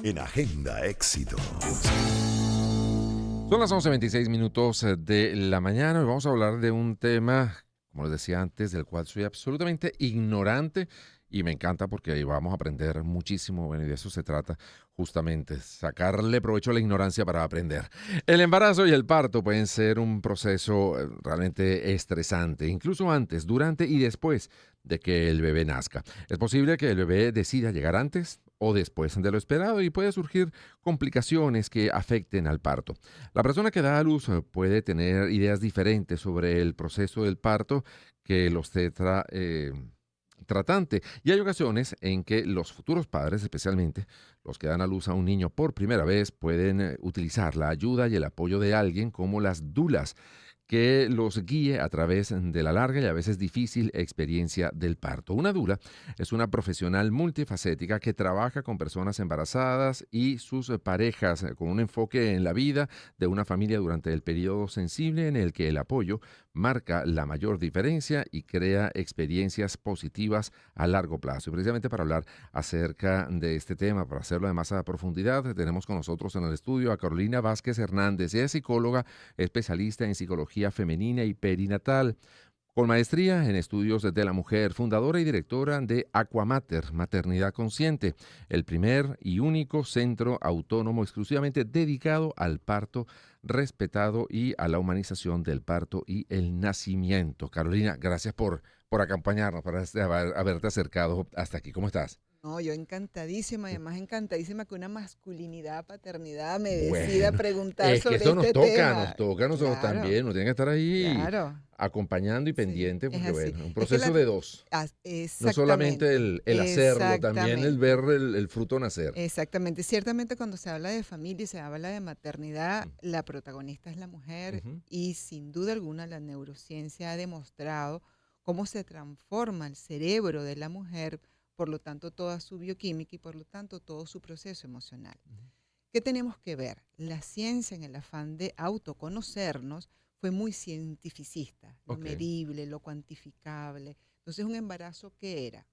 en Agenda Éxitos. Son las 11:26 de la mañana y vamos a hablar de un tema, como les decía antes, del cual soy absolutamente ignorante y me encanta porque ahí vamos a aprender muchísimo. Bueno, y de eso se trata justamente, sacarle provecho a la ignorancia para aprender. El embarazo y el parto pueden ser un proceso realmente estresante, incluso antes, durante y después de que el bebé nazca. Es posible que el bebé decida llegar antes o después de lo esperado y puede surgir complicaciones que afecten al parto. La persona que da a luz puede tener ideas diferentes sobre el proceso del parto que los tratante. Y hay ocasiones en que los futuros padres, especialmente los que dan a luz a un niño por primera vez, pueden utilizar la ayuda y el apoyo de alguien como las dulas que los guíe a través de la larga y a veces difícil experiencia del parto. Una dula es una profesional multifacética que trabaja con personas embarazadas y sus parejas con un enfoque en la vida de una familia durante el periodo sensible en el que el apoyo marca la mayor diferencia y crea experiencias positivas a largo plazo. Y precisamente para hablar acerca de este tema, para hacerlo de más a profundidad, tenemos con nosotros en el estudio a Carolina Vázquez Hernández. Ella es psicóloga, especialista en psicología femenina y perinatal, con maestría en estudios de la mujer, fundadora y directora de Aquamater, Maternidad Consciente, el primer y único centro autónomo exclusivamente dedicado al parto respetado y a la humanización del parto y el nacimiento. Carolina, gracias por acompañarnos, por haberte acercado hasta aquí. ¿Cómo estás? No, yo encantadísima, y además encantadísima que una masculinidad, paternidad me decida Bueno, preguntar es que sobre eso este nos tema. toca a nosotros Claro, también, uno tiene que estar ahí claro, acompañando y sí, pendiente, es porque así. bueno, un Es que proceso de dos. No solamente exactamente, el hacerlo, también el ver exactamente, el fruto nacer. exactamente. Ciertamente cuando se habla de familia y se habla de maternidad, Mm, la protagonista es la mujer ujú, y sin duda alguna la neurociencia ha demostrado cómo se transforma el cerebro de la mujer, por lo tanto toda su bioquímica y por lo tanto todo su proceso emocional. ujú. ¿Qué tenemos que ver? La ciencia, en el afán de autoconocernos, fue muy cientificista, lo Ok. medible, lo cuantificable. Entonces, un embarazo, ¿qué era?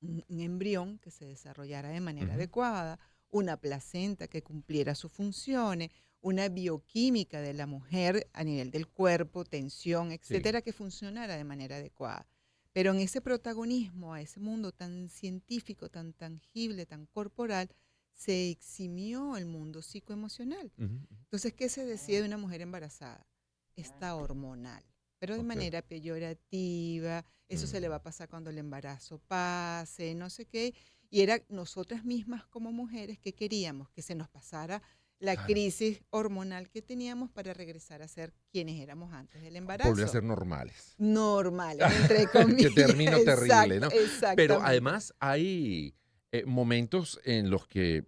Un embrión que se desarrollara de manera Ujú. adecuada, una placenta que cumpliera sus funciones, una bioquímica de la mujer a nivel del cuerpo, tensión, Sí. etcétera, que funcionara de manera adecuada. Pero en ese protagonismo, a ese mundo tan científico, tan tangible, tan corporal, se eximió el mundo psicoemocional. Ujú, ujú. Entonces, ¿qué se decía de una mujer embarazada? Está hormonal, pero de Ok. manera peyorativa, eso se le va Mm. a pasar cuando el embarazo pase, no sé qué. Y era nosotras mismas como mujeres que queríamos que se nos pasara la Claro. crisis hormonal que teníamos para regresar a ser quienes éramos antes del Volver a embarazo. ser normales. Normales, entre Qué comillas. término terrible, Exacto, ¿no? Pero exactamente. además hay momentos en los que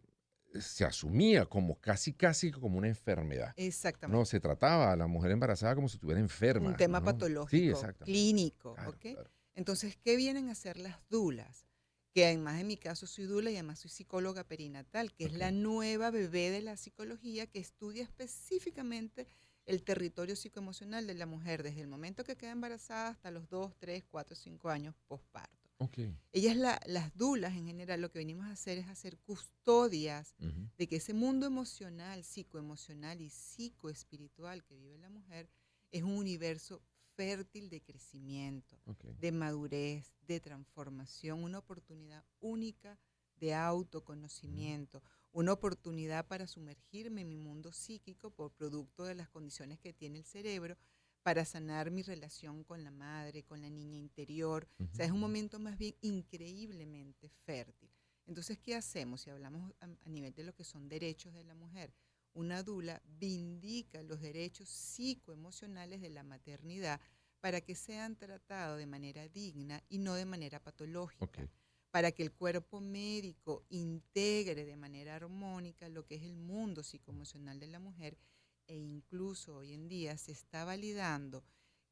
se asumía como casi como una enfermedad, ¿no? Exactamente. Se trataba a la mujer embarazada como si estuviera Un enferma, tema ¿no? Sí, patológico, exactamente. clínico, Claro, ¿ok? claro. Entonces, ¿qué vienen a hacer las dulas? Que además en mi caso soy dula y además soy psicóloga perinatal, que es la Ok. nueva bebé de la psicología que estudia específicamente el territorio psicoemocional de la mujer desde el momento que queda embarazada hasta los 2, 3, 4, 5 años posparto. Ok. Ellas, las dulas en general, lo que venimos a hacer es hacer custodias Ujú. de que ese mundo emocional, psicoemocional y psicoespiritual que vive la mujer es un universo fértil de crecimiento, Ok. de madurez, de transformación, una oportunidad única de Ujú. autoconocimiento, una oportunidad para sumergirme en mi mundo psíquico por producto de las condiciones que tiene el cerebro, para sanar mi relación con la madre, con la niña interior. O Ujú. sea, es un Ujú. momento más bien increíblemente fértil. Entonces, ¿qué hacemos? Si hablamos a nivel de lo que son derechos de la mujer, una dula vindica los derechos psicoemocionales de la maternidad para que sean tratados de manera digna y no de manera Ok. patológica, para que el cuerpo médico integre de manera armónica lo que es el mundo psicoemocional de la mujer, e incluso hoy en día se está validando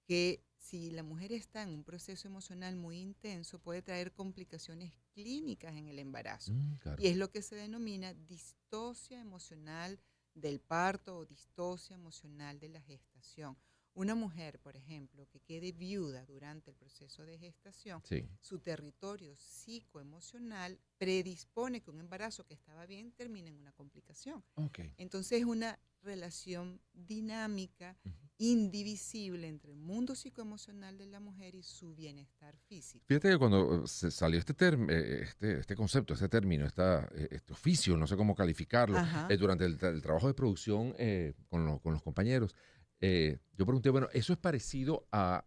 que si la mujer está en un proceso emocional muy intenso puede traer complicaciones clínicas en el embarazo, Claro. y es lo que se denomina distocia emocional del parto o distocia emocional de la gestación, Una mujer, por ejemplo, que quede viuda durante el proceso de gestación, Sí. su territorio psicoemocional predispone que un embarazo que estaba bien termine en una complicación. Ok. Entonces es una relación dinámica, Ujú. indivisible entre el mundo psicoemocional de la mujer y su bienestar físico. Fíjate que cuando se salió este concepto, este término, este oficio, no sé cómo calificarlo, Ajá, durante el trabajo de producción con los compañeros, yo pregunté, bueno, ¿eso es parecido a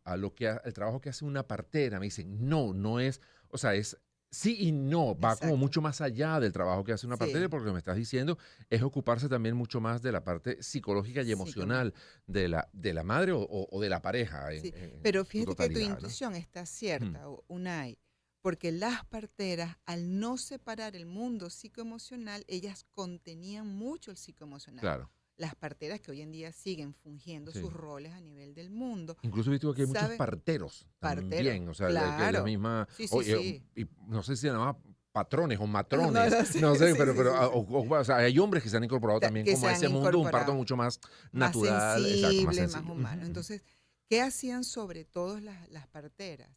el trabajo que hace una partera? Me dicen, no, no es, o sea, es sí y no, va como exacto. mucho más allá del trabajo que hace una partera, Sí, porque lo que me estás diciendo es ocuparse también mucho más de la parte psicológica y sí, emocional de la madre o de la pareja en, sí. en Pero su fíjate que tu totalidad, ¿no? intuición está Ujú. cierta, Unai, porque las parteras, al no separar el mundo psicoemocional, ellas contenían mucho el psicoemocional. Claro, Las parteras que hoy en día siguen fungiendo sus sí. roles a nivel del mundo, Incluso he visto que hay muchos saben, parteros parteros, también, o sea, que la claro, misma, sí, sí, oye, sí. y no sé si se llama patrones o No, matrones, no, sí, no sé, sí, sí, pero sí, sí. o sea, hay hombres que se han incorporado también Que como se a han ese mundo, un parto incorporado. mucho más Más natural, exacto, más sensible, más sencillo. humano. Entonces, ¿qué hacían sobre todo las parteras?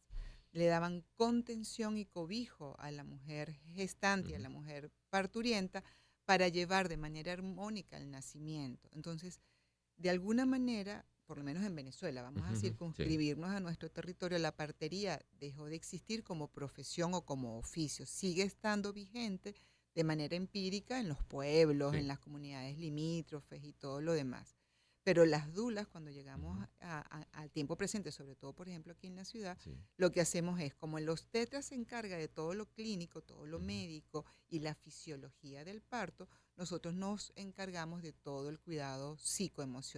Le daban contención y cobijo a la mujer gestante y a Ujú, la mujer parturienta para llevar de manera armónica el nacimiento. Entonces, de alguna manera, por lo menos en Venezuela, vamos ujú, a ujú, sí, circunscribirnos a nuestro territorio, la partería dejó de existir como profesión o como oficio. Sigue estando vigente de manera empírica en los pueblos, en sí, las comunidades limítrofes y todo lo demás. Pero las dulas, cuando llegamos ujú, al tiempo presente, sobre todo, por ejemplo, aquí en la ciudad, sí, lo que hacemos es, como el obstetra se encarga de todo lo clínico, todo lo ujú. médico y la fisiología del parto, nosotros nos encargamos de todo el cuidado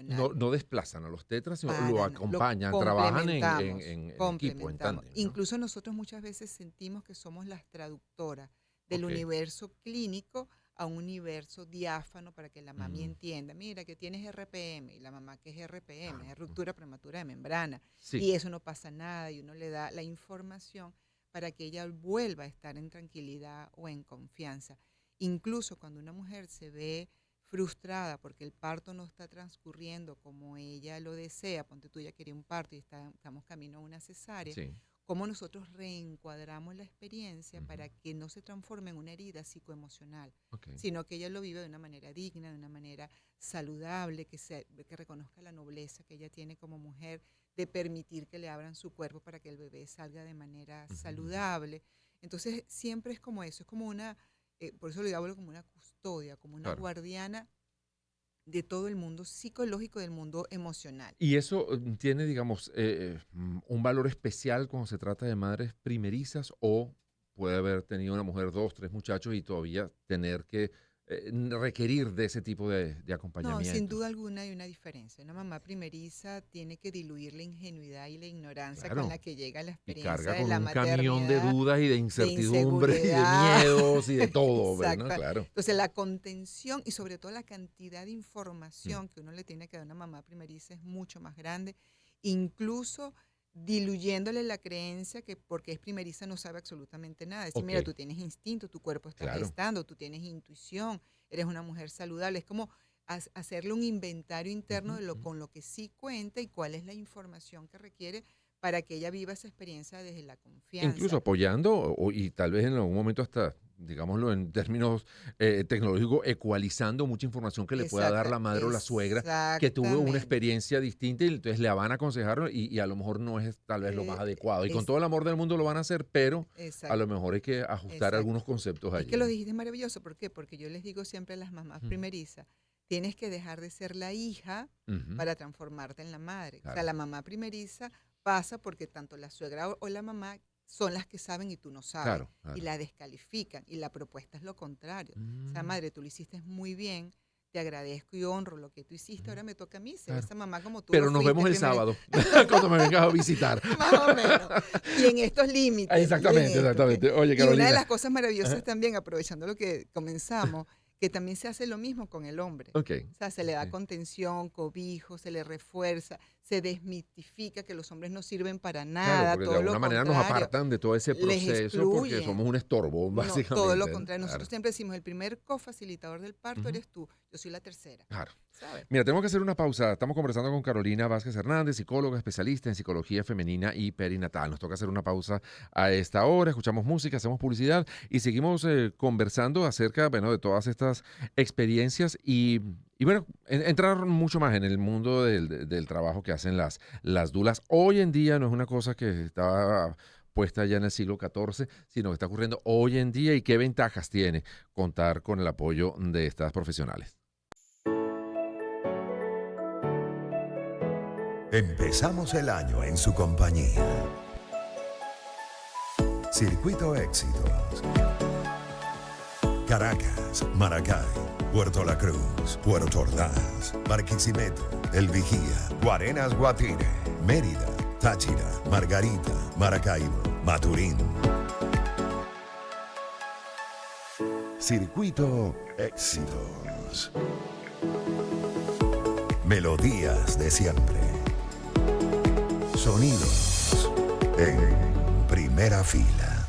No, psicoemocional. no desplazan a los tetras, sino lo Lo acompañan, trabajan complementamos, en equipo, en complementamos. tándem, ¿no? Incluso nosotros muchas veces sentimos que somos las traductoras del Ok. universo clínico a un universo diáfano para que la mami Mm, entienda, mira, que tienes RPM, y la mamá que es RPM, claro. es ruptura prematura de membrana, Sí. y eso no pasa nada, y uno le da la información para que ella vuelva a estar en tranquilidad o en confianza. Incluso cuando una mujer se ve frustrada porque el parto no está transcurriendo como ella lo desea, ponte tú, ya quería un parto y estamos camino a una cesárea, Sí. cómo nosotros reencuadramos la experiencia Ujú, para que no se transforme en una herida psicoemocional, ok. sino que ella lo vive de una manera digna, de una manera saludable, que reconozca la nobleza que ella tiene como mujer, de permitir que le abran su cuerpo para que el bebé salga de manera Ujú, ujú, saludable. Entonces, siempre es como eso, es como una, por eso le hablo como una custodia, como una claro. guardiana de todo el mundo psicológico, del mundo emocional. Y eso tiene, digamos, un valor especial cuando se trata de madres primerizas o puede haber tenido una mujer dos, tres muchachos y todavía tener que requerir de ese tipo de No, sin acompañamiento. duda alguna hay una diferencia. Una mamá primeriza tiene que diluir la ingenuidad y la ignorancia con la Claro. que llega a la Y experiencia carga de con la un camión de maternidad, dudas y de de incertidumbres y de inseguridad. miedos y de todo, hombre, ¿no? Exacto. Claro. Entonces, la contención y sobre todo la cantidad de Mm, información que uno le tiene que dar a una mamá primeriza es mucho más grande, incluso diluyéndole la creencia que porque es primeriza no sabe absolutamente nada. Decir, ok, mira, tú tienes instinto, tu cuerpo está claro. gestando, tú tienes intuición, eres una mujer saludable. Es como hacerle un inventario interno Ujú, de lo ujú. con lo que sí cuenta y cuál es la información que requiere para que ella viva esa experiencia desde la Incluso confianza. apoyando y tal vez en algún momento hasta, digámoslo en términos tecnológicos, ecualizando mucha información que le pueda dar la madre o la suegra que tuvo una Exactamente. experiencia distinta y entonces le van a aconsejar y a lo mejor no es tal vez lo más Eh, adecuado. Y con es, todo el amor del mundo lo van a hacer, pero a lo exacto, mejor hay que ajustar algunos exacto. conceptos Es que allí, lo ¿no? dijiste maravilloso. ¿Por qué? Porque yo les digo siempre a las mamás Ujú, primerizas, tienes que dejar de ser la hija ujú, para transformarte en la madre. O sea, claro. la mamá primeriza pasa porque tanto la suegra o la mamá son las que saben y tú no sabes, Claro, y claro. la descalifican, y la propuesta es lo contrario. O sea, Mm, madre, tú lo hiciste muy bien, te agradezco y honro lo que tú hiciste, ujú, ahora me toca a mí ser claro. esa mamá como tú lo Pero nos fuiste vemos el primero. sábado, cuando me vengas a visitar. Más o menos. Y en estos límites, y en Exactamente, esto, que exactamente. Oye, y una de Carolina. las cosas maravillosas Ajá. también, aprovechando lo que comenzamos, que también se hace lo mismo con el hombre. Ok, O sea, se le da ok. contención, cobijo, se le refuerza, se desmitifica que los hombres no sirven para Claro, nada, porque de todo lo alguna manera nos contrario, apartan de todo ese les proceso porque excluyen. somos un estorbo, No, todo lo básicamente, ¿no? contrario. Claro. Nosotros siempre decimos, el primer cofacilitador del parto Ujú. eres tú, yo soy la tercera, Claro. ¿sabes? Mira, tenemos que hacer una pausa. Estamos conversando con Carolina Vázquez Hernández, psicóloga especialista en psicología femenina y perinatal. Nos toca hacer una pausa a esta hora, escuchamos música, hacemos publicidad y seguimos conversando acerca, bueno, de todas estas experiencias y bueno, entrar mucho más en el mundo del trabajo que hacen las dulas. Hoy en día no es una cosa que estaba puesta ya en el siglo XIV, sino que está ocurriendo hoy en día y qué ventajas tiene contar con el apoyo de estas profesionales. Empezamos el año en su compañía. Circuito Éxitos. Caracas, Maracay, Puerto La Cruz, Puerto Ordaz, Barquisimeto, El Vigía, Guarenas Guatire, Mérida, Táchira, Margarita, Maracaibo, Maturín. Circuito Éxitos. Melodías de siempre. Sonidos en primera fila.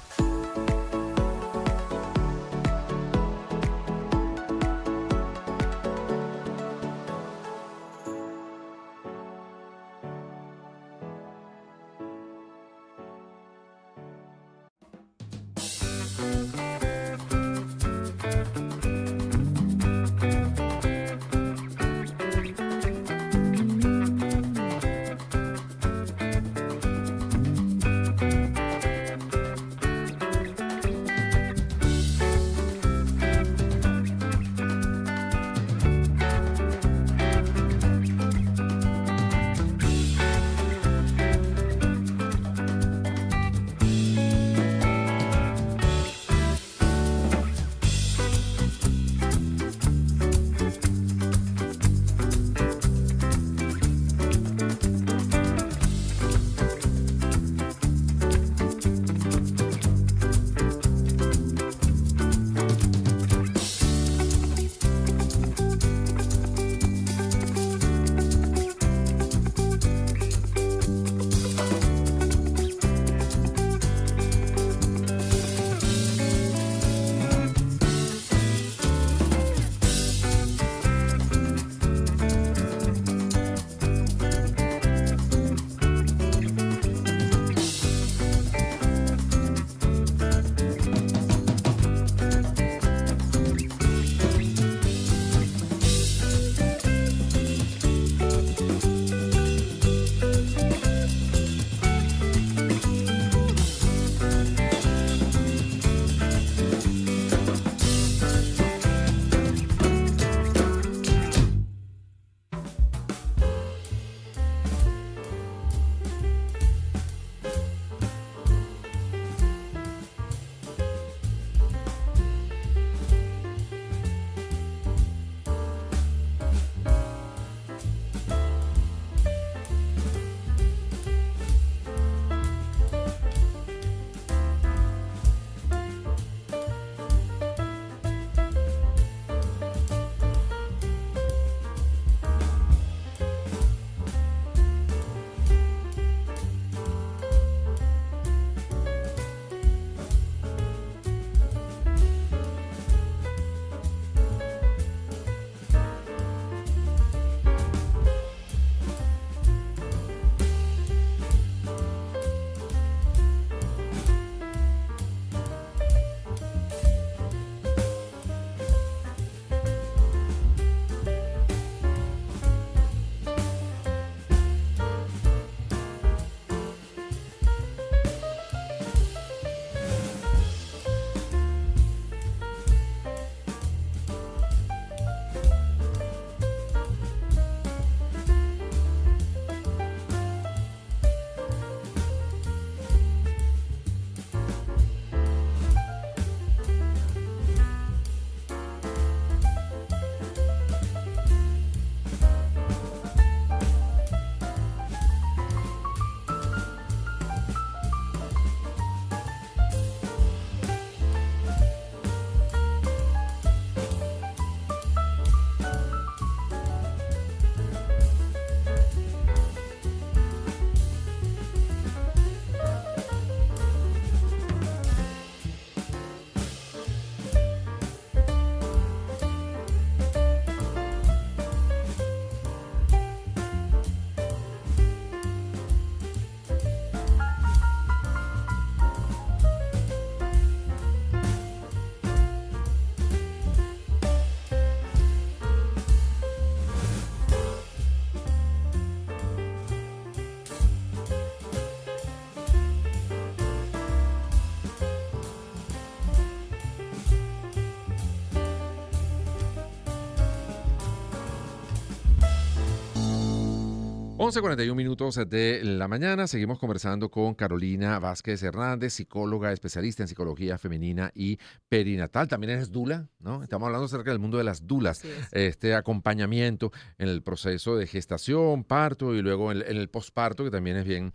11:41 minutos de la mañana. Seguimos conversando con Carolina Vázquez Hernández, psicóloga especialista en psicología femenina y perinatal. También eres dula, ¿no? Estamos hablando acerca del mundo de las dulas, Así es. este acompañamiento en el proceso de gestación, parto y luego en el posparto, que también es bien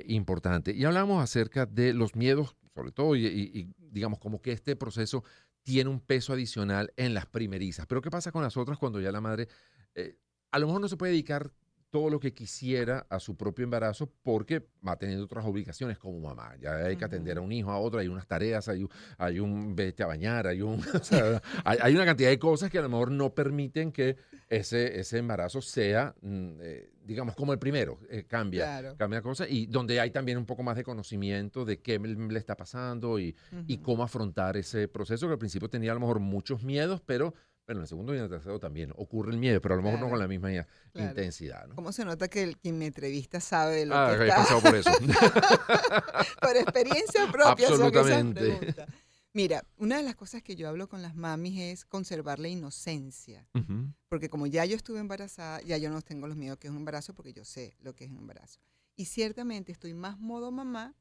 importante. Y hablamos acerca de los miedos, sobre todo, y digamos como que este proceso tiene un peso adicional en las primerizas. Pero ¿qué pasa con las otras cuando ya la madre eh, a lo mejor no se puede dedicar todo lo que quisiera a su propio embarazo porque va teniendo otras obligaciones como mamá? Ya hay que atender a Ujú. un hijo, a otro, hay unas tareas, hay un vete a bañar, o sea, hay una cantidad de cosas que a lo mejor no permiten que ese embarazo sea, digamos, como el primero. Claro. Cambia cosas y donde hay también un poco más de conocimiento de qué le está pasando y Ujú. cómo afrontar ese proceso, que al principio tenía a lo mejor muchos miedos, pero bueno, en el segundo y en el tercero también ocurre el miedo, pero a lo mejor no con Claro, la misma claro. intensidad, ¿no? ¿Cómo se nota que quien me entrevista sabe de lo que Ah, he está? pasado por eso. Por experiencia propia son esas Absolutamente. preguntas. Mira, una de las cosas que yo hablo con las mamis es conservar la inocencia, Ujú. porque como ya yo estuve embarazada, ya yo no tengo los miedos que es un embarazo porque yo sé lo que es un embarazo. Y ciertamente estoy más modo mamá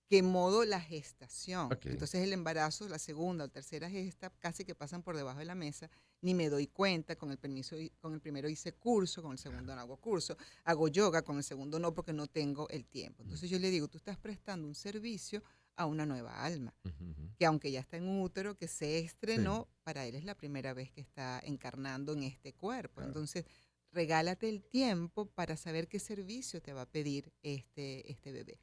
que modo la gestación. Ok. Entonces el embarazo, la segunda o tercera gesta, casi que pasan por debajo de la mesa, ni me doy cuenta, con el permiso, con el primero hice curso, con el segundo no hago curso, hago yoga, con el segundo no porque no tengo el tiempo. Mm, Entonces yo le digo, tú estás prestando un servicio a una nueva alma, ujú, ujú. que aunque ya está en útero, que se Sí, estrenó, para él es la primera vez que está encarnando en este cuerpo. claro. Entonces, regálate el tiempo para saber qué servicio te va a pedir este bebé.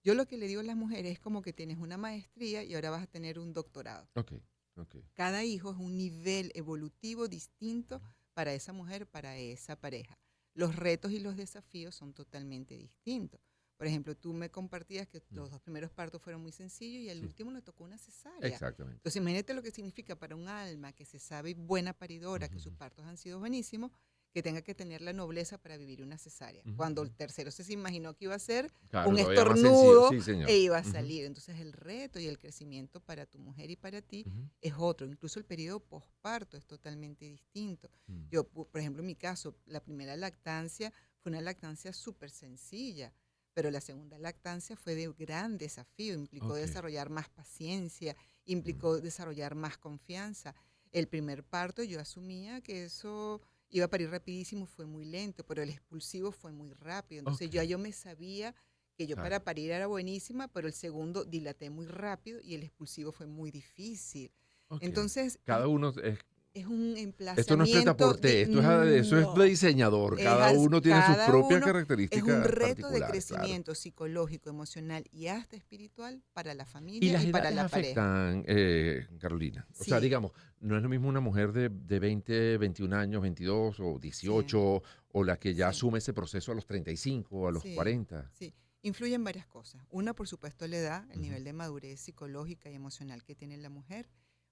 Yo lo que le digo a las mujeres es como que tienes una maestría y ahora vas a tener un doctorado. Ok, ok. Cada hijo es un nivel evolutivo distinto para esa mujer, para esa pareja. Los retos y los desafíos son totalmente distintos. Por ejemplo, tú me compartías que Mm, los dos primeros partos fueron muy sencillos y al sí, último le tocó una cesárea. exactamente. Entonces, imagínate lo que significa para un alma que se sabe buena paridora, Ujú, que sus ujú, partos han sido buenísimos, que tenga que tener la nobleza para vivir una cesárea. ujú, Cuando ujú. el tercero se imaginó que iba a ser Claro, un todavía más sencillo. estornudo Sí, señor. e iba a Ujú, salir. Entonces, el reto y el crecimiento para tu mujer y para ti ujú, es otro. Incluso el periodo posparto es totalmente distinto. mm. Yo, por ejemplo, en mi caso, la primera lactancia fue una lactancia súper sencilla, pero la segunda lactancia fue de gran desafío, implicó Ok. desarrollar más paciencia, Mm, implicó desarrollar más confianza. El primer parto yo asumía que eso iba a parir rapidísimo, fue muy lento, pero el expulsivo fue muy rápido. Entonces ok, yo me sabía que yo para claro. parir era buenísima, pero el segundo dilaté muy rápido y el expulsivo fue muy difícil. Ok. Entonces Cada uno es un esto no es emplazamiento pretaporte, eso es de no, diseñador. Cada uno tiene sus cada propias uno es un características reto de particulares, claro. crecimiento psicológico, emocional y hasta espiritual para la ¿Y familia las y para edades la pareja. afectan, Carolina? O sea, Sí, digamos, no es lo mismo una mujer de 20, 21 años, 22 o sí, 18, o la que ya sí, asume ese proceso a los 35, a los sí, 40. sí. Influyen varias cosas. Una, por supuesto, la edad, el Ujú, nivel de madurez psicológica y emocional que tiene la mujer.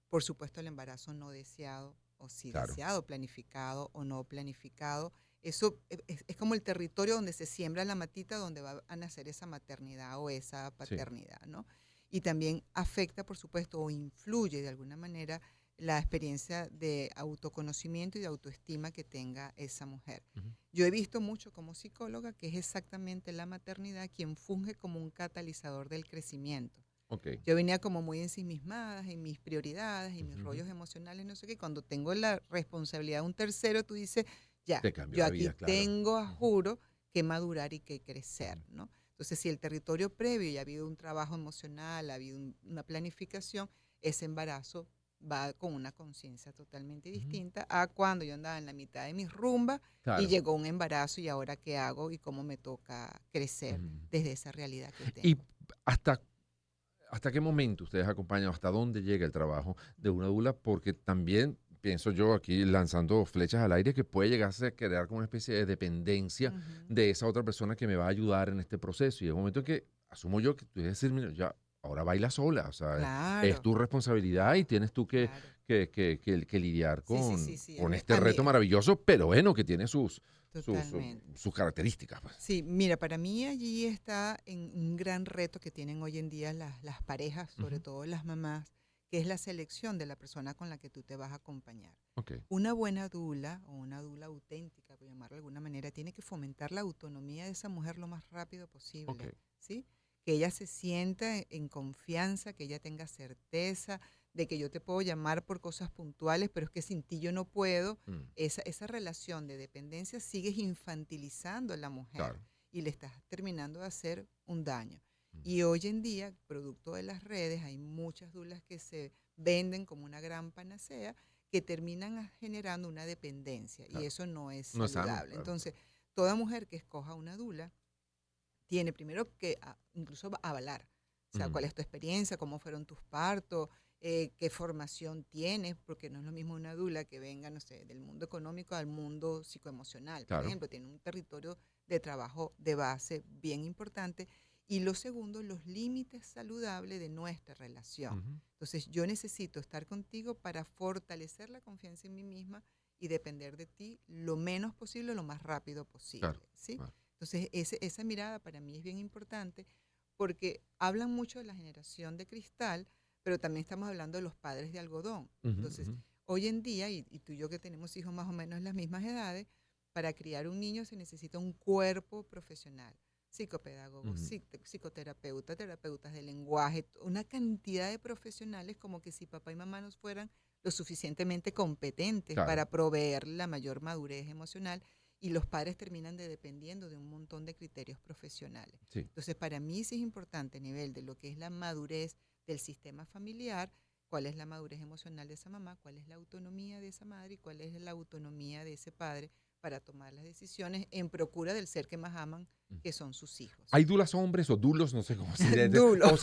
Por supuesto, el embarazo no deseado o sí claro, deseado, planificado o no planificado. Eso es como el territorio donde se siembra la matita donde va a nacer esa maternidad o esa sí. paternidad, ¿no? Y también afecta, por supuesto, o influye de alguna manera la experiencia de autoconocimiento y de autoestima que tenga esa mujer. Ujú, Yo he visto mucho como psicóloga que es exactamente la maternidad quien funge como un catalizador del crecimiento. ok. Yo venía como muy ensimismada en mis prioridades, en mis Ujú, ujú. rollos emocionales, no sé qué. Cuando tengo la responsabilidad de un tercero, tú dices, ya, Te cambió yo la aquí vida, claro. tengo, a Ujú, juro, que madurar y que crecer, ujú, ¿no? Entonces, si el territorio previo ya ha habido un trabajo emocional, ha habido una planificación, ese embarazo va con una conciencia totalmente ujú. distinta a cuando yo andaba en la mitad de mis rumbas y Claro. llegó un embarazo y ahora qué hago y cómo me toca crecer Ujú. desde esa realidad que ¿Y tengo. hasta ¿Hasta qué momento ustedes acompañan? ¿Hasta dónde llega el trabajo de una dula? Porque también pienso yo aquí lanzando flechas al aire que puede llegarse a crear como una especie de dependencia Ujú. de esa otra persona que me va a ayudar en este proceso. Y hay un momento en que asumo yo que tú debes decir, mira, ya, ahora baila sola. O sea, es Claro, tu responsabilidad y tienes tú claro. que lidiar Sí, sí, sí, sí. con este reto maravilloso, pero bueno, que tiene Totalmente. sus características, pues. Sí, mira, para mí allí está en un gran reto que tienen hoy en día las parejas, sobre Ujú, todo las mamás, que es la selección de la persona con la que tú te vas a acompañar. ok. Una buena dula o una dula auténtica, llamarlo de alguna manera, tiene que fomentar la autonomía de esa mujer lo más rápido Ok. posible, ¿sí? Que ella se sienta en confianza, que ella tenga certeza de que yo te puedo llamar por cosas puntuales, pero es que sin ti yo no puedo. Mm, Esa relación de dependencia sigues infantilizando a la mujer claro. y le estás terminando de hacer un daño. Mm, Y hoy en día, producto de las redes, hay muchas dulas que se venden como una gran panacea que terminan generando una dependencia y claro. eso no es No es sano, saludable. claro, Entonces, claro. toda mujer que escoja una dula tiene primero que incluso avalar, o sea, Mm, cuál es tu experiencia, cómo fueron tus partos, qué formación tienes, porque no es lo mismo una dula que venga, no sé, del mundo económico al mundo psicoemocional. Por claro. ejemplo, tiene un territorio de trabajo de base bien importante. Y lo segundo, los límites saludables de nuestra relación. Ujú, Entonces, yo necesito estar contigo para fortalecer la confianza en mí misma y depender de ti lo menos posible, lo más rápido claro, posible, ¿sí? claro. Entonces, esa mirada para mí es bien importante porque hablan mucho de la generación de cristal, pero también estamos hablando de los padres de algodón. Ujú, Entonces, ujú, hoy en día, y tú y yo que tenemos hijos más o menos en las mismas edades, para criar un niño se necesita un cuerpo profesional, psicopedagogos, ujú. psicoterapeuta, terapeutas de lenguaje, una cantidad de profesionales como que si papá y mamá no fueran lo suficientemente competentes Claro, para proveer la mayor madurez emocional y los padres terminan dependiendo de un montón de criterios profesionales. sí. Entonces, para mí sí es importante a nivel de lo que es la madurez del sistema familiar, cuál es la madurez emocional de esa mamá, cuál es la autonomía de esa madre y cuál es la autonomía de ese padre para tomar las decisiones en procura del ser que más aman, Mm. que son sus hijos. ¿Hay dulas hombres o dulos? No sé cómo se dice. Dulo. O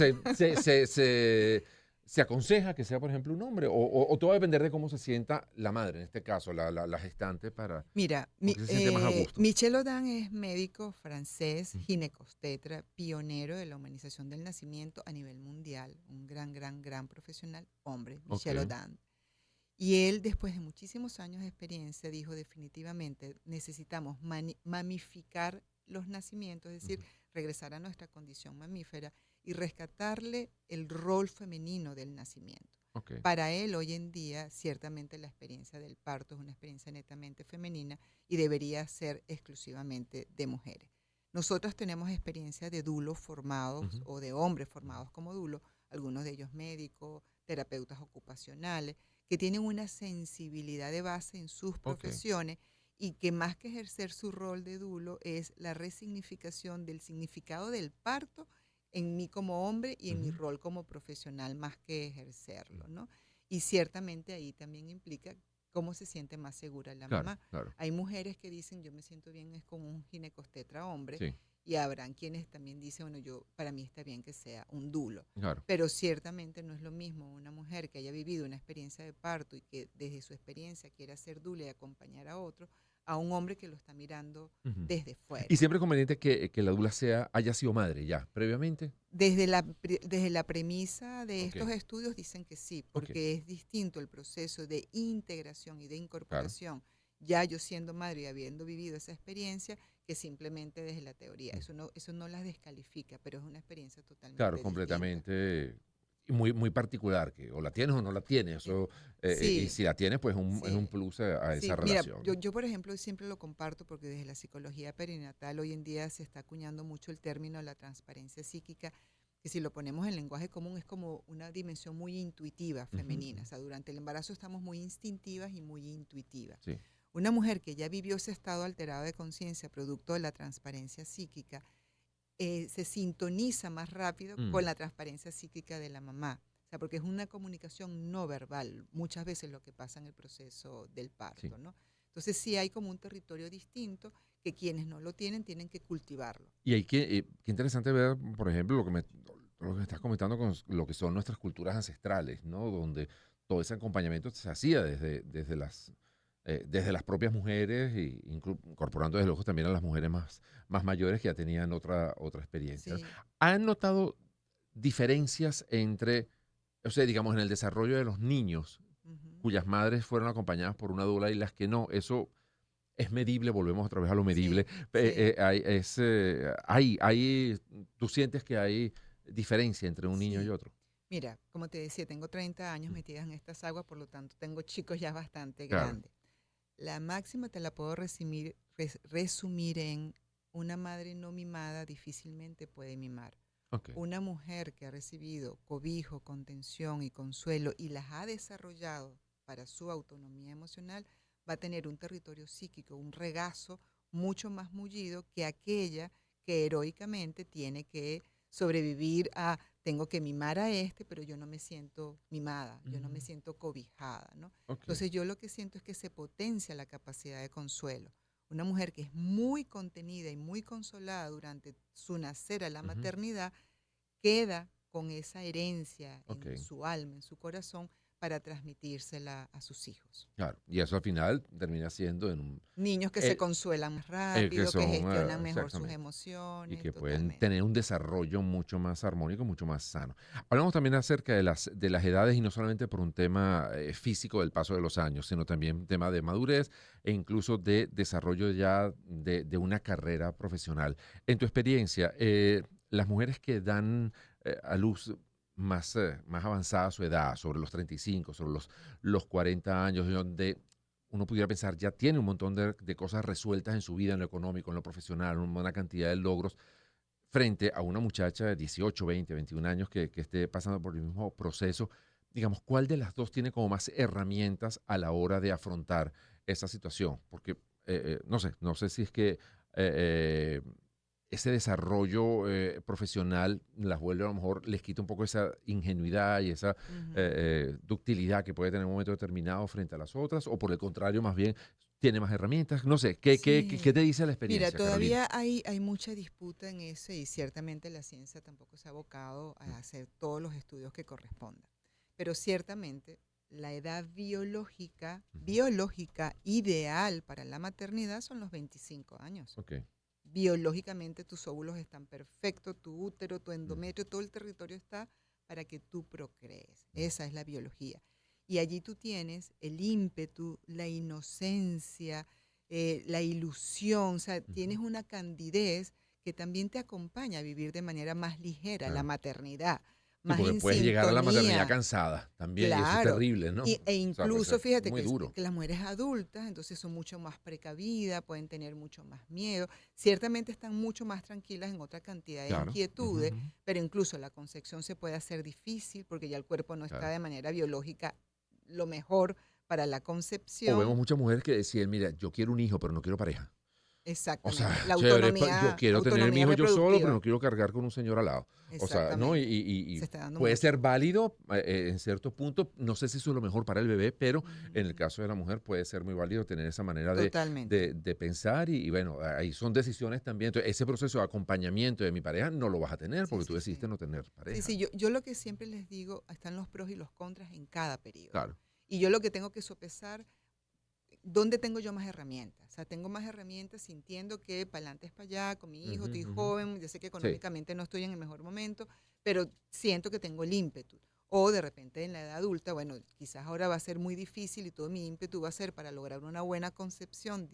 se aconseja que sea, por ejemplo, un hombre. O todo va a depender de cómo se sienta la madre, en este caso, la gestante, Mira, con que se siente más a gusto. Michel Audin es médico francés, Ujú. ginecobstetra, pionero de la humanización del nacimiento a nivel mundial, un gran profesional, hombre, Ok. Michel Audin. Y él, después de muchísimos años de experiencia, dijo definitivamente necesitamos mamificar los nacimientos, es decir, Ujú. regresar a nuestra condición mamífera y rescatarle el rol femenino del nacimiento. Ok. Para él, hoy en día, ciertamente la experiencia del parto es una experiencia netamente femenina y debería ser exclusivamente de mujeres. Nosotros tenemos experiencia de dulos formados Ujú, o de hombres ujú. formados como dulos, algunos de ellos médicos, terapeutas ocupacionales, que tienen una sensibilidad de base en sus Ok. profesiones y que más que ejercer su rol de dulo es la resignificación del significado del parto en mí como hombre y en mi Ujú. rol como profesional más que ejercerlo, Mm. ¿no? Y ciertamente ahí también implica cómo se siente más segura la Claro, mamá. claro. Hay mujeres que dicen, yo me siento bien es con un ginecostetra hombre, Sí, y habrán quienes también dicen, bueno, para mí está bien que sea un dulo. claro. Pero ciertamente no es lo mismo una mujer que haya vivido una experiencia de parto y que desde su experiencia quiera ser dula y acompañar a otro, a un hombre que lo está mirando Ujú. desde Y fuera. siempre es conveniente que la dula haya sido madre ya, previamente. Desde la premisa de Ok, estos estudios dicen que sí, ok, porque es distinto el proceso de integración y de claro. incorporación, ya yo siendo madre y habiendo vivido esa experiencia, que simplemente desde la teoría. Mm. Eso no las descalifica, pero es una experiencia Claro, totalmente distinta. completamente y muy particular, que o la tienes o no la tienes. Sí, Eso, y sí, si la tienes, pues es un sí. plus a esa Sí, mira, relación, ¿no? yo por ejemplo siempre lo comparto porque desde la psicología perinatal hoy en día se está acuñando mucho el término la transparencia psíquica, que si lo ponemos en lenguaje común es como una dimensión muy intuitiva Ujú, femenina. ujú. O sea, durante el embarazo estamos muy instintivas y muy intuitivas. Sí, Una mujer que ya vivió ese estado alterado de conciencia producto de la transparencia psíquica, se sintoniza más rápido mm, con la transparencia psíquica de la mamá. O sea, porque es una comunicación no verbal, muchas veces lo que pasa en el proceso del sí. parto, ¿no? Entonces sí hay como un territorio distinto que quienes no lo tienen tienen que cultivarlo. Y hay qué interesante ver, por ejemplo, lo que me estás comentando con lo que son nuestras culturas ancestrales, ¿no? Donde todo ese acompañamiento se hacía desde las propias mujeres, y incorporando desde luego también a las mujeres más mayores que ya tenían otra experiencia, ¿no? Sí. ¿Han notado diferencias entre, o sea, digamos, en el desarrollo de los niños Ujú. cuyas madres fueron acompañadas por una doula y las que no? Eso es medible, volvemos otra vez a lo medible. Sí, sí. ¿Tú sientes que hay diferencia entre un niño y Sí. otro? Mira, como te decía, tengo 30 años Mm, metidas en estas aguas, por lo tanto tengo chicos ya bastante claro, grandes. La máxima te la puedo resumir en: una madre no mimada difícilmente puede mimar. Ok. Una mujer que ha recibido cobijo, contención y consuelo y las ha desarrollado para su autonomía emocional, va a tener un territorio psíquico, un regazo mucho más mullido que aquella que heroicamente tiene que sobrevivir a: tengo que mimar a este, pero yo no me siento mimada, yo no me Mm, siento cobijada, ¿no? ok. Entonces yo lo que siento es que se potencia la capacidad de consuelo. Una mujer que es muy contenida y muy consolada durante su nacer a la Ujú, maternidad, queda con esa herencia ok. en su alma, en su corazón, para transmitírsela a sus hijos. Claro. Y eso al final termina siendo en un... Niños que se eh, consuelan más que rápido, que son, gestionan mejor sus exactamente. Y emociones, que pueden totalmente. tener un desarrollo mucho más armónico, mucho más sano. Hablamos también acerca de las edades y no solamente por un tema físico del paso de los años, sino también un tema de madurez e incluso de desarrollo ya de una carrera profesional. En tu experiencia, las mujeres que dan a luz más avanzada su edad, sobre los 35, sobre los 40 años, donde uno pudiera pensar, ya tiene un montón de cosas resueltas en su vida, en lo económico, en lo profesional, una cantidad de logros, frente a una muchacha de 18, 20, 21 años que esté pasando por el mismo proceso. Digamos, ¿cuál de las dos tiene como más herramientas a la hora de afrontar esa situación? Porque, no sé si es que ese desarrollo profesional las vuelve, a lo mejor les quita un poco esa ingenuidad y esa Ujú. ductilidad que puede tener en un momento determinado frente a las otras, o por el contrario, más bien tiene más herramientas. No sé, qué te Sí. dice la Mira, experiencia, Carolina? todavía hay mucha disputa en eso y ciertamente la ciencia tampoco se ha abocado Mm, a hacer todos los estudios que correspondan. Pero ciertamente la edad ujú. biológica ideal para la maternidad son los 25 años. Ok. Biológicamente tus óvulos están perfectos, tu útero, tu Mm, endometrio, todo el territorio está para que tú procrees. mm, Esa es la biología. Y allí tú tienes el ímpetu, la inocencia, la ilusión, o sea, ujú. tienes una candidez que también te acompaña a vivir de manera más ligera la Claro. maternidad, Sí, más porque en puedes llegar a la maternidad sintonía. cansada también, y eso es Claro, terrible, ¿no? e O sea, puede incluso ser fíjate muy duro. que las mujeres adultas, entonces son mucho más precavidas, pueden tener mucho más miedo, ciertamente están mucho más tranquilas en otra cantidad de Claro. Ujú, inquietudes, ujú. pero incluso la concepción se puede hacer difícil porque ya el cuerpo no está Claro. de manera biológica lo mejor para la O vemos concepción. muchas mujeres que decían, mira, yo quiero un hijo, pero no quiero pareja. O sea, Exactamente, la chévere, yo quiero tener mi autonomía hijo yo solo, pero reproductiva, no quiero cargar con un señor al lado. O sea, ¿no? exactamente, Y se está dando puede ser mucho. válido en cierto punto. No sé si eso es lo mejor para el bebé, pero en el Ujú. caso de la mujer puede ser muy válido tener esa manera Totalmente. de pensar. Y bueno, ahí son decisiones también. Entonces, ese proceso de acompañamiento de mi pareja no lo vas a tener Sí, porque tú sí, decidiste sí. no tener Sí, pareja. sí, yo lo que siempre les digo, están los pros y los contras en cada periodo. Claro. Y yo lo que tengo que sopesar, ¿dónde tengo yo más herramientas? O sea, tengo más herramientas sintiendo que para adelante es para allá, con mi hijo, Ujú, estoy ujú. joven, yo sé que Sí, económicamente no estoy en el mejor momento, pero siento que tengo el ímpetu. O de repente en la edad adulta, bueno, quizás ahora va a ser muy difícil y todo mi ímpetu va a ser para lograr una buena concepción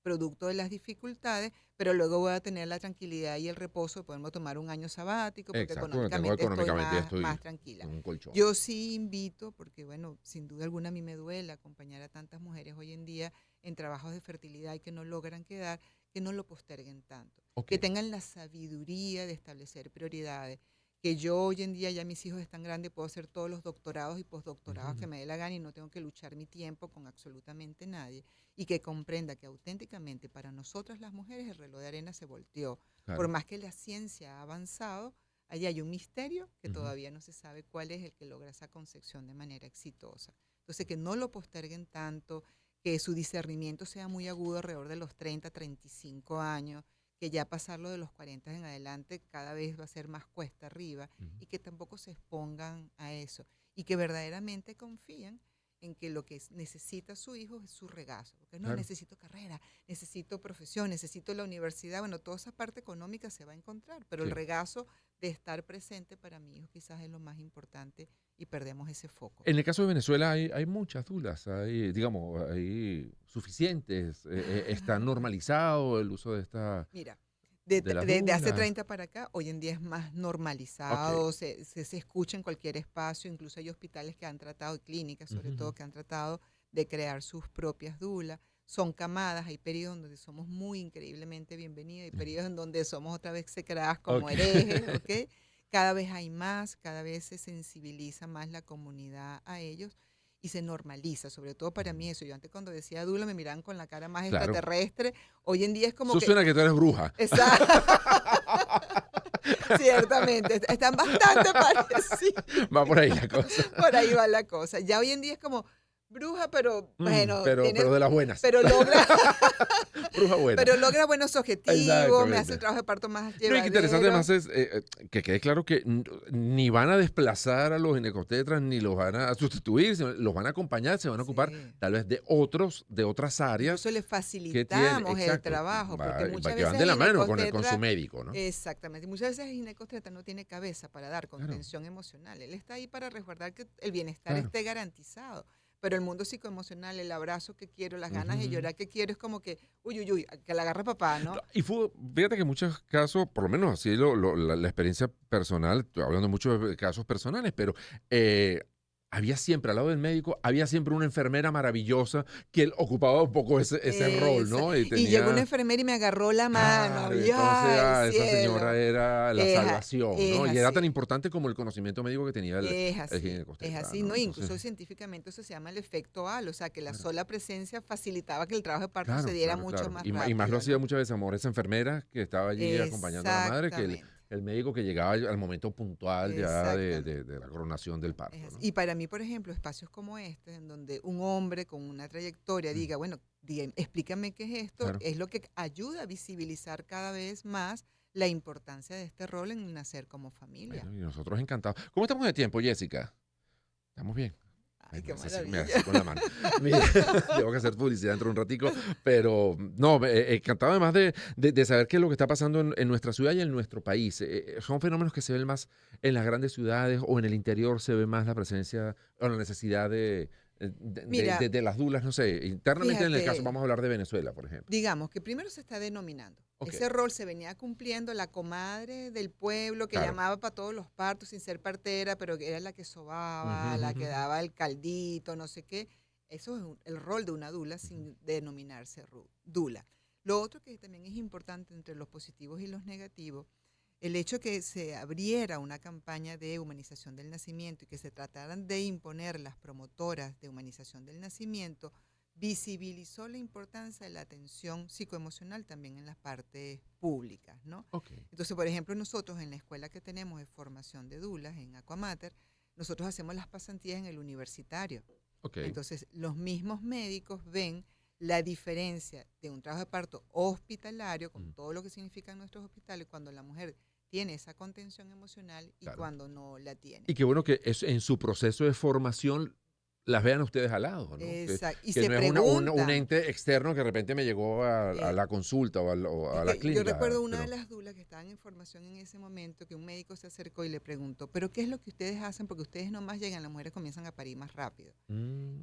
producto de las dificultades, pero luego voy a tener la tranquilidad y el reposo de poderme tomar un año sabático porque exacto. Bueno, tengo económicamente estoy económicamente, ya más estoy tranquila. con un colchón. Yo sí invito, porque bueno, sin duda alguna a mí me duele acompañar a tantas mujeres hoy en día en trabajos de fertilidad y que no logran quedar, que no lo posterguen tanto, Ok. que tengan la sabiduría de establecer prioridades, que yo hoy en día ya mis hijos están grandes, puedo hacer todos los doctorados y Ujú, postdoctorados que ujú. me dé la gana y no tengo que luchar mi tiempo con absolutamente nadie, y que comprenda que auténticamente para nosotras las mujeres el reloj de arena se volteó. Por Claro. más que la ciencia ha avanzado, allí hay un misterio que Ujú. todavía no se sabe cuál es el que logra esa concepción de manera exitosa. Entonces, que no lo posterguen tanto, que su discernimiento sea muy agudo alrededor de los 30, 35 años, que ya pasarlo de los 40 en adelante cada vez va a ser más cuesta arriba Ujú. y que tampoco se expongan a eso y que verdaderamente confíen en que lo que necesita su hijo es su regazo, porque no Claro. necesito carrera, necesito profesión, necesito la universidad, bueno, toda esa parte económica se va a encontrar, pero el Sí. regazo de estar presente para mi hijo quizás es lo más importante y perdemos ese foco. En el caso de Venezuela hay muchas dudas, hay, digamos, hay suficientes, está normalizado el uso Mira, de las de hace dulas. 30 para acá, hoy en día es más Ok. normalizado, se escucha en cualquier espacio, incluso hay hospitales que han tratado, y clínicas sobre Ujú, todo, ujú. que han tratado de crear sus propias dulas. son camadas, hay periodos donde somos muy increíblemente bienvenidos, hay periodos en donde somos otra vez execradas como Ok. herejes, ¿ok? Cada vez hay más, cada vez se sensibiliza más la comunidad a ellos y se normaliza, sobre todo para mí eso. Yo antes cuando decía dula me miraban con la cara más Claro. extraterrestre, hoy en día es como Eso que... suena que tú eres bruja. Exacto. Ciertamente, están bastante parecidos. Va por ahí la cosa. Por ahí va la cosa. Ya hoy en día es como bruja, pero bueno, Pero de las buenas. pero logra, Bruja buena. pero logra buenos objetivos, me hace Exactamente. el trabajo de parto más No, y qué interesante llevadero. además es que quede claro que ni van a desplazar a los ginecobstetras ni los van a sustituir, los van a acompañar, se van a ocupar Sí. tal vez de otras áreas Incluso le que tienen, facilitamos el exacto, trabajo, porque muchas que van veces de el la mano con su ginecobstetra, médico, ¿no? exactamente, muchas veces el ginecobstetra no tiene cabeza para dar Claro, contención emocional. Él está ahí para resguardar que el bienestar claro. esté garantizado. Pero el mundo psicoemocional, el abrazo que quiero, las ganas de Ujú. llorar que quiero, es como que, uy, uy, uy, que la agarre papá, ¿no? No, y fíjate que en muchos casos, por lo menos así la experiencia personal, estoy hablando mucho de casos personales, pero había siempre, al lado del médico, había siempre una enfermera maravillosa que él ocupaba un poco ese rol, ¿no? Y Y llegó una tenía, enfermera y me agarró la mano. claro, y Y entonces ¡ay, esa señora cielo! era la Es, salvación, es ¿no? Y era tan así. importante como el conocimiento médico que tenía el Es ginecobstetra, así, ¿no? ¿no? Entonces, Incluso científicamente eso se llama el efecto halo, o sea, que la claro. sola presencia facilitaba que el trabajo de parto se Claro, diera claro, mucho claro. más Y más lo rápido, hacía ¿no? muchas veces, amor, esa enfermera que estaba allí acompañando a la madre, que Exactamente, el médico que llegaba al momento puntual ya exactamente. de la coronación del Es parto, así. ¿no? Y para mí, por ejemplo, espacios como este, en donde un hombre con una trayectoria Mm, diga, bueno, explícame qué es esto, claro. es lo que ayuda a visibilizar cada vez más la importancia de este rol en el nacer como familia. Bueno, y nosotros encantados. ¿Cómo estamos de tiempo, Jessica? ¿Estamos bien? Ay, Ay, qué me maravilla. hace así con la mano. Mira, tengo que hacer publicidad dentro de un ratico, pero no, encantado además de saber qué es lo que está pasando en nuestra ciudad y en nuestro país. Son fenómenos que se ven más en las grandes ciudades o en el interior se ve más la presencia o la necesidad Mira, de las dulas, no sé, internamente en el caso, fíjate, vamos a hablar de Venezuela, por ejemplo. digamos que primero se está denominando. Ok, Ese rol se venía cumpliendo la comadre del pueblo que claro. llamaba para todos los partos sin ser partera, pero que era la que Ujú, sobaba, la ujú, que ujú, daba el caldito, no sé qué. Eso es el rol de una dula ujú. sin denominarse dula. Lo otro que también es importante entre los positivos y los negativos, el hecho que se abriera una campaña de humanización del nacimiento y que se trataran de imponer las promotoras de humanización del nacimiento, visibilizó la importancia de la atención psicoemocional también en las partes públicas, ¿no? Ok, Entonces, por ejemplo, nosotros en la escuela que tenemos de formación de dulas, en Aquamater, nosotros hacemos las pasantías en el universitario. ok, Entonces, los mismos médicos ven la diferencia de un trabajo de parto hospitalario, con mm, todo lo que significan nuestros hospitales, cuando la mujer tiene esa contención emocional y claro. cuando no la tiene. Y qué bueno que en su proceso de formación las vean ustedes al lado, ¿no? Exacto. Y Que se no es un preguntan. ente externo que de repente me llegó a eh, la consulta o Es a la que yo clínica, recuerdo una de pero... las dulas que estaban en formación en ese momento, que un médico se acercó y le preguntó, ¿pero qué es lo que ustedes hacen? Porque ustedes nomás llegan, las mujeres comienzan a parir más rápido.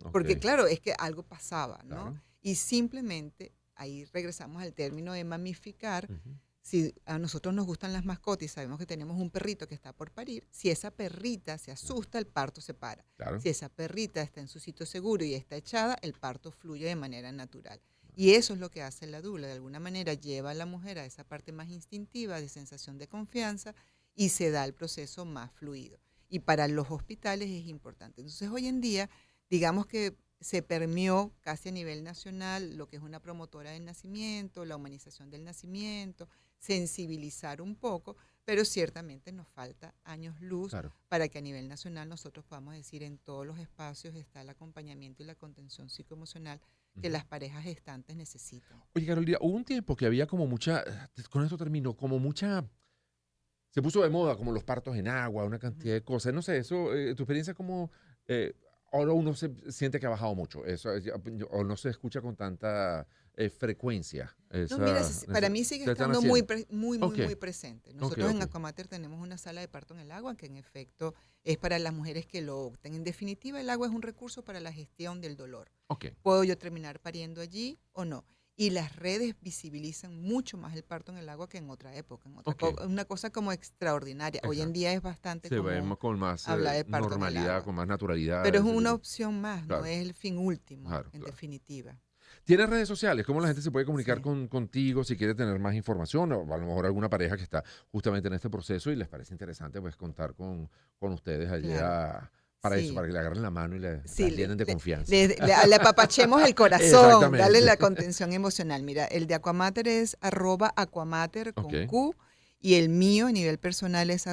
ok, Porque claro, es que algo pasaba, ¿no? claro. Y simplemente, ahí regresamos al término de mamificar. Ujú, Si a nosotros nos gustan las mascotas y sabemos que tenemos un perrito que está por parir, si esa perrita se asusta, el parto se para. claro. Si esa perrita está en su sitio seguro y está echada, el parto fluye de manera natural. Y eso es lo que hace la dula. De alguna manera lleva a la mujer a esa parte más instintiva, de sensación de confianza, y se da el proceso más fluido. Y para los hospitales es importante. Entonces, hoy en día, digamos que se permeó casi a nivel nacional lo que es una promotora del nacimiento, la humanización del nacimiento, sensibilizar un poco, pero ciertamente nos falta años luz Claro. para que a nivel nacional nosotros podamos decir en todos los espacios está el acompañamiento y la contención psicoemocional que Ujú. las parejas gestantes necesitan. Oye, Carolina, hubo un tiempo que había como mucha, con esto termino, como mucha, se puso de moda como los partos en agua, una cantidad de cosas. No sé, eso, tu experiencia como, ahora uno se siente que ha bajado mucho, eso, o no se escucha con tanta frecuencia. No, mira, para mí sigue estando muy, Ok, muy presente. ok, Nosotros en ok. Aquamater tenemos una sala de parto en el agua que en efecto es para las mujeres que lo opten. En definitiva, el agua es un recurso para la gestión del dolor. Ok, ¿Puedo yo terminar pariendo allí o no? Y las redes visibilizan mucho más el parto en el agua que en otra época, ok, una cosa como extraordinaria. Hoy en exacto. día es bastante Se ve común con más hablar de parto en el normalidad, agua. con más naturalidad. Pero es ese una tipo. opción más, no Claro, es el fin último, claro, en claro. definitiva. ¿Tienes redes sociales? ¿Cómo la gente se puede comunicar Sí. contigo si quiere tener más información? O a lo mejor alguna pareja que está justamente en este proceso y les parece interesante pues contar con ustedes Claro. allá para eso, Sí. para que le agarren la mano y las Sí, llenen de confianza. le apapachemos el corazón, darle Exactamente. la contención emocional. Mira, el de Aquamater es @aquamater con Ok. Q y el mío a nivel personal es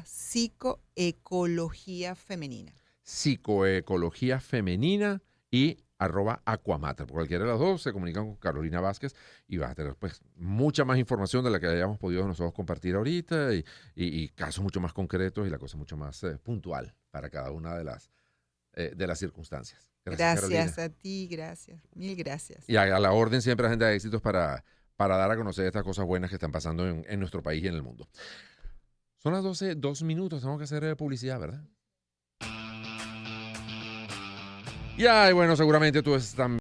@psicoecología femenina. Psicoecología femenina y @aquamater. Por cualquiera de las dos se comunican con Carolina Vázquez y vas a tener pues mucha más información de la que hayamos podido nosotros compartir ahorita y casos mucho más concretos y la cosa mucho más puntual para cada una de las circunstancias. Gracias, Gracias Carolina. a ti, gracias. Mil gracias. Y a la orden siempre Agenda de Éxitos para dar a conocer estas cosas buenas que están pasando en nuestro país y en el mundo. Son las 12, 2 minutos, tengo que hacer publicidad, ¿verdad? Y bueno, seguramente tú estás